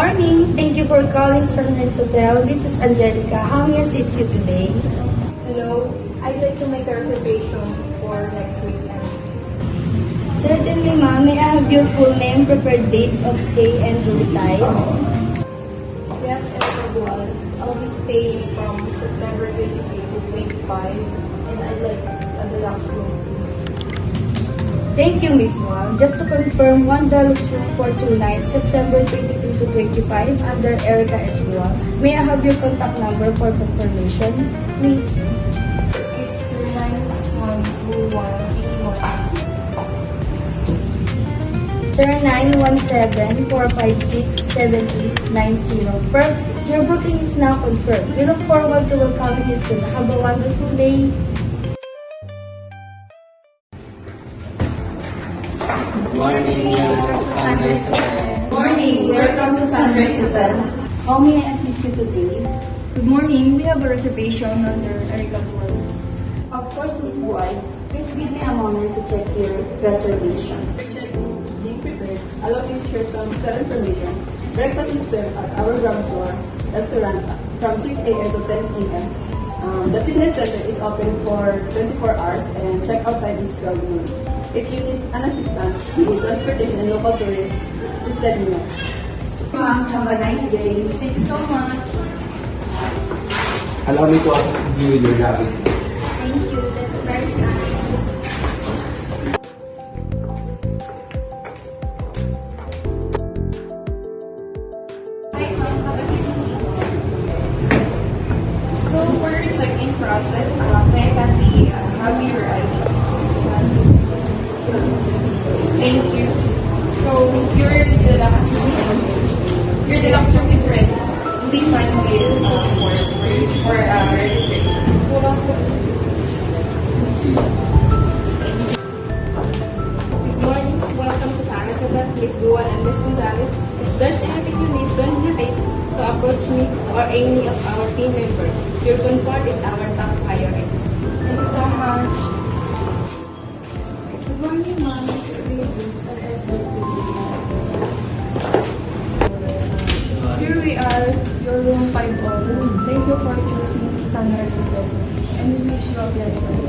morning. Thank you for calling Sunrise Hotel. This is Angelica. How may I assist you today? Hello, I'd like to make a reservation for next weekend. Certainly, ma'am. May I have your full name, preferred dates of stay, and room type? Yes, Gual. I'll be staying from September 23 to 25, and I'd like a deluxe room, please. Thank you, Miss Wang. Just to confirm, one deluxe room for 2 nights, September 23 to 25, under Erica Esgual. May I have your contact number for confirmation, please? It's 9612131. Sir, 917-456-7890. Perfect. Your booking is now confirmed. We look forward to welcoming you soon. Have a wonderful day. Morning, welcome to Sunrise Hotel. How may I assist you today? Good morning, we have a reservation under Erica Gual. Of course, Miss Boy. Please give me a moment to check your reservation. Check is being prepared. Allow me to share some information. Breakfast is served at our ground floor restaurant from 6 a.m. to 10 p.m. The fitness center is open for 24 hours and check-out time is 12 noon. If you need an assistance with transportation and local tourists, please let me know. Ma'am, have a nice day. Thank you so much. Allow me to ask you with your gravity. Thank you. That's very nice. So for your check-in process, may I kindly have your ID? Thank you. So your deluxe room is ready. Please sign this for registration. Good morning. Welcome to Sunrise Hotel, Miss Buwan and Miss Gonzalez. If there's anything you need, don't hesitate to approach me or any of our team members. Your comfort is our top priority. Thank you so much. Good morning, ma'am. Miss Rivers and Here we are, your room 50. Thank you for choosing Sunrise Hotel, and we wish you a blessed day.